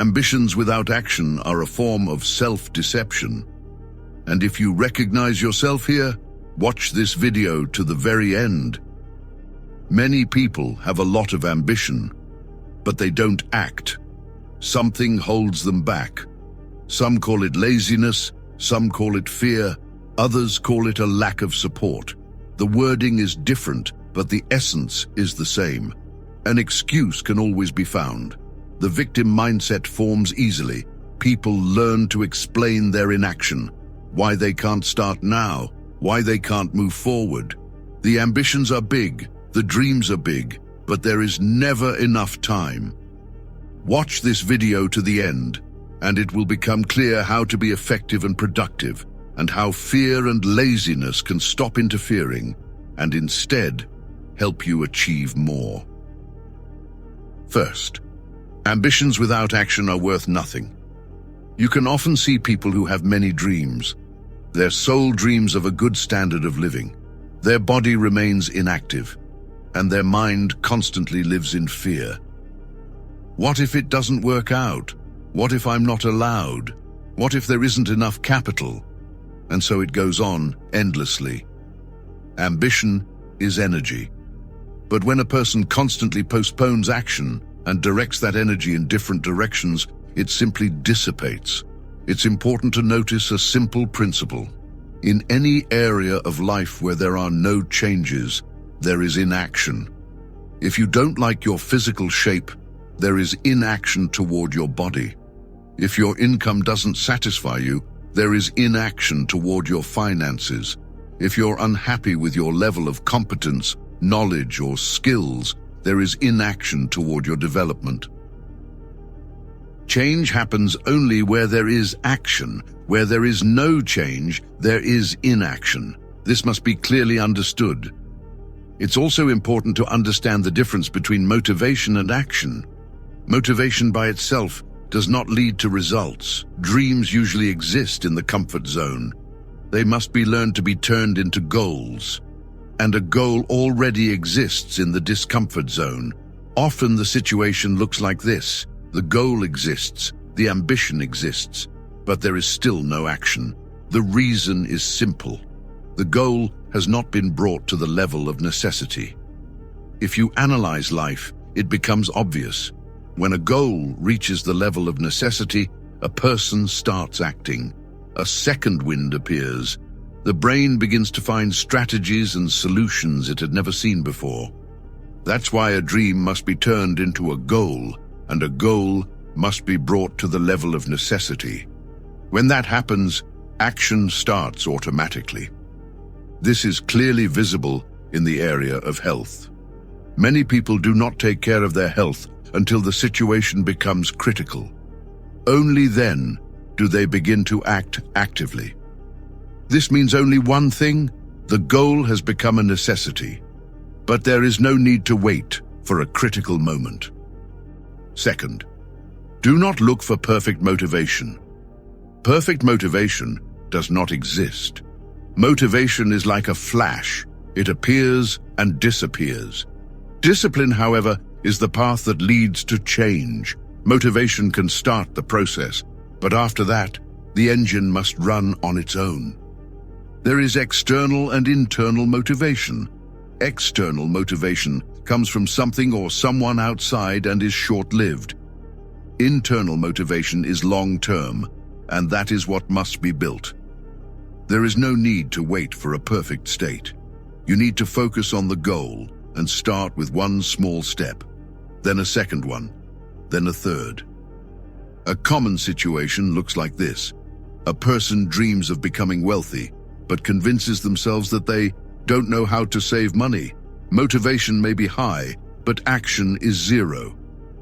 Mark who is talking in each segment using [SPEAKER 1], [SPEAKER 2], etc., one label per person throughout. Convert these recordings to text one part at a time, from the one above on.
[SPEAKER 1] Ambitions without action are a form of self-deception. And if you recognize yourself here, watch this video to the very end. Many people have a lot of ambition, but they don't act. Something holds them back. Some call it laziness, some call it fear, others call it a lack of support. The wording is different, but the essence is the same. An excuse can always be found. The victim mindset forms easily. People learn to explain their inaction, why they can't start now, why they can't move forward. The ambitions are big, the dreams are big, but there is never enough time. Watch this video to the end, and it will become clear how to be effective and productive, and how fear and laziness can stop interfering and instead help you achieve more. First, ambitions without action are worth nothing. You can often see people who have many dreams. Their sole dreams of a good standard of living. Their body remains inactive, and their mind constantly lives in fear. What if it doesn't work out? What if I'm not allowed? What if there isn't enough capital? And so it goes on endlessly. Ambition is energy. But when a person constantly postpones action and directs that energy in different directions, it simply dissipates. It's important to notice a simple principle. In any area of life where there are no changes, there is inaction. If you don't like your physical shape, there is inaction toward your body. If your income doesn't satisfy you, there is inaction toward your finances. If you're unhappy with your level of competence, knowledge, or skills, there is inaction toward your development. Change happens only where there is action. Where there is no change, there is inaction. This must be clearly understood. It's also important to understand the difference between motivation and action. Motivation by itself does not lead to results. Dreams usually exist in the comfort zone. They must be learned to be turned into goals. And a goal already exists in the discomfort zone. Often the situation looks like this. The goal exists, the ambition exists, but there is still no action. The reason is simple. The goal has not been brought to the level of necessity. If you analyze life, it becomes obvious. When a goal reaches the level of necessity, a person starts acting. A second wind appears. The brain begins to find strategies and solutions it had never seen before. That's why a dream must be turned into a goal, and a goal must be brought to the level of necessity. When that happens, action starts automatically. This is clearly visible in the area of health. Many people do not take care of their health until the situation becomes critical. Only then do they begin to act actively. This means only one thing: the goal has become a necessity. But there is no need to wait for a critical moment. Second, do not look for perfect motivation. Perfect motivation does not exist. Motivation is like a flash. It appears and disappears. Discipline, however, is the path that leads to change. Motivation can start the process, but after that, the engine must run on its own. There is external and internal motivation. External motivation comes from something or someone outside and is short-lived. Internal motivation is long-term, and that is what must be built. There is no need to wait for a perfect state. You need to focus on the goal and start with one small step, then a second one, then a third. A common situation looks like this. A person dreams of becoming wealthy, but convinces themselves that they don't know how to save money. Motivation may be high, but action is zero.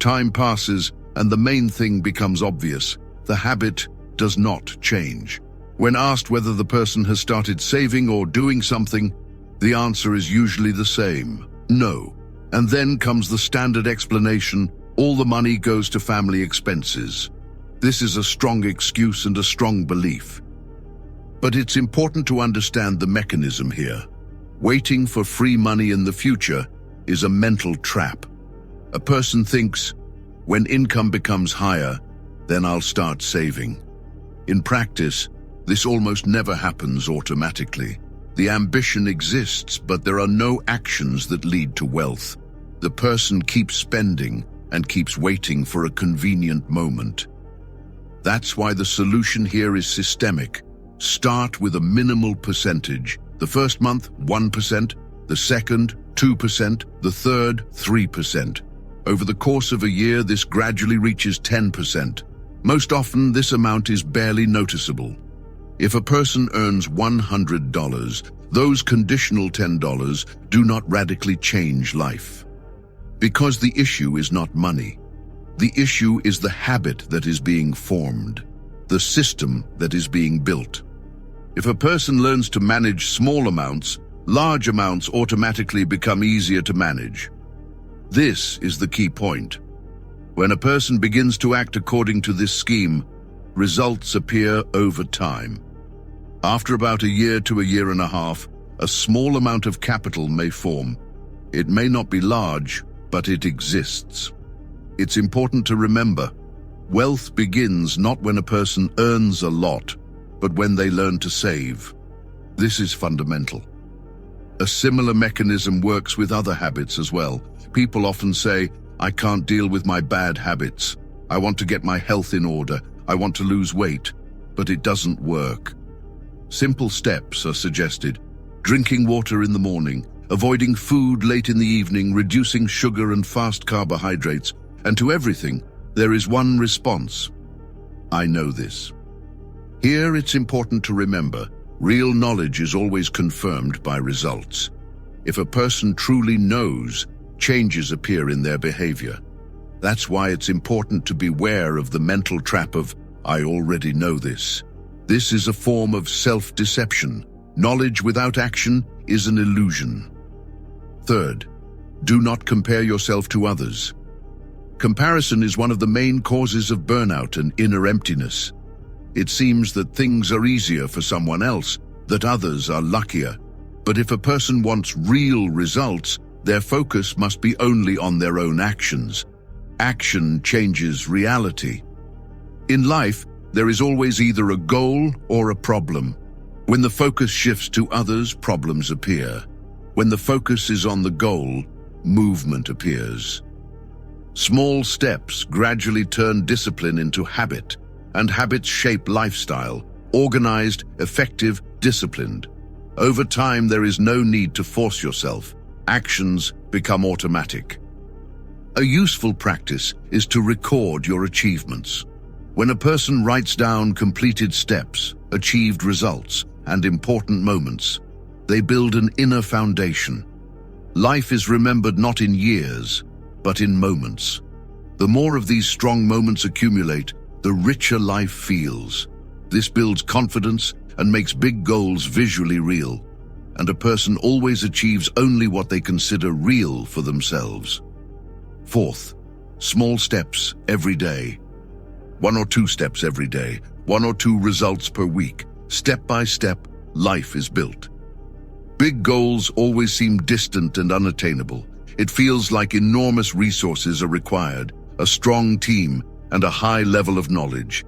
[SPEAKER 1] Time passes, and the main thing becomes obvious. The habit does not change. When asked whether the person has started saving or doing something, the answer is usually the same: no. And then comes the standard explanation: all the money goes to family expenses. This is a strong excuse and a strong belief. But it's important to understand the mechanism here. Waiting for free money in the future is a mental trap. A person thinks, when income becomes higher, then I'll start saving. In practice, this almost never happens automatically. The ambition exists, but there are no actions that lead to wealth. The person keeps spending and keeps waiting for a convenient moment. That's why the solution here is systemic. Start with a minimal percentage. The first month, 1%, the second, 2%, the third, 3%. Over the course of a year, this gradually reaches 10%. Most often, this amount is barely noticeable. If a person earns $100, those conditional $10 do not radically change life. Because the issue is not money. The issue is the habit that is being formed, the system that is being built. If a person learns to manage small amounts, large amounts automatically become easier to manage. This is the key point. When a person begins to act according to this scheme, results appear over time. After about a year to a year and a half, a small amount of capital may form. It may not be large, but it exists. It's important to remember, wealth begins not when a person earns a lot, but when they learn to save. This is fundamental. A similar mechanism works with other habits as well. People often say, I can't deal with my bad habits. I want to get my health in order. I want to lose weight. But it doesn't work. Simple steps are suggested. Drinking water in the morning, avoiding food late in the evening, reducing sugar and fast carbohydrates. And to everything, there is one response. I know this. Here it's important to remember, real knowledge is always confirmed by results. If a person truly knows, changes appear in their behavior. That's why it's important to beware of the mental trap of, I already know this. This is a form of self-deception. Knowledge without action is an illusion. Third, do not compare yourself to others. Comparison is one of the main causes of burnout and inner emptiness. It seems that things are easier for someone else, that others are luckier. But if a person wants real results, their focus must be only on their own actions. Action changes reality. In life, there is always either a goal or a problem. When the focus shifts to others, problems appear. When the focus is on the goal, movement appears. Small steps gradually turn discipline into habit, and habits shape lifestyle, organized, effective, disciplined. Over time, there is no need to force yourself. Actions become automatic. A useful practice is to record your achievements. When a person writes down completed steps, achieved results, and important moments, they build an inner foundation. Life is remembered not in years, but in moments. The more of these strong moments accumulate, the richer life feels. This builds confidence and makes big goals visually real. And a person always achieves only what they consider real for themselves. Fourth, small steps every day. 1 or 2 steps every day, 1 or 2 results per week. Step by step, life is built. Big goals always seem distant and unattainable. It feels like enormous resources are required, a strong team, and a high level of knowledge.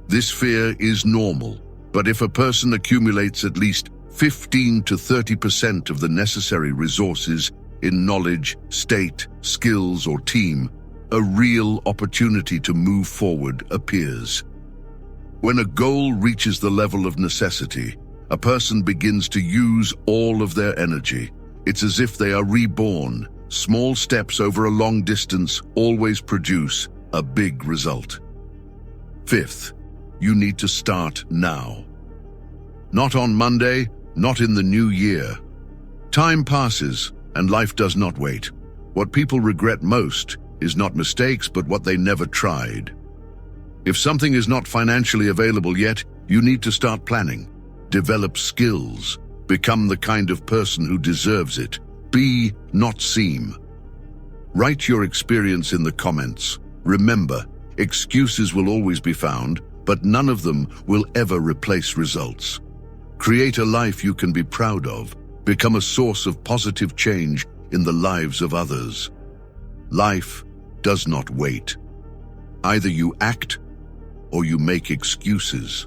[SPEAKER 1] This fear is normal, but if a person accumulates at least 15 to 30% of the necessary resources in knowledge, state, skills, or team, a real opportunity to move forward appears. When a goal reaches the level of necessity, a person begins to use all of their energy. It's as if they are reborn. Small steps over a long distance always produce a big result. Fifth, you need to start now. Not on Monday, not in the new year. Time passes, and life does not wait. What people regret most is not mistakes, but what they never tried. If something is not financially available yet, you need to start planning. Develop skills. Become the kind of person who deserves it. Be, not seem. Write your experience in the comments. Remember, excuses will always be found, but none of them will ever replace results. Create a life you can be proud of. Become a source of positive change in the lives of others. Life does not wait. Either you act or you make excuses.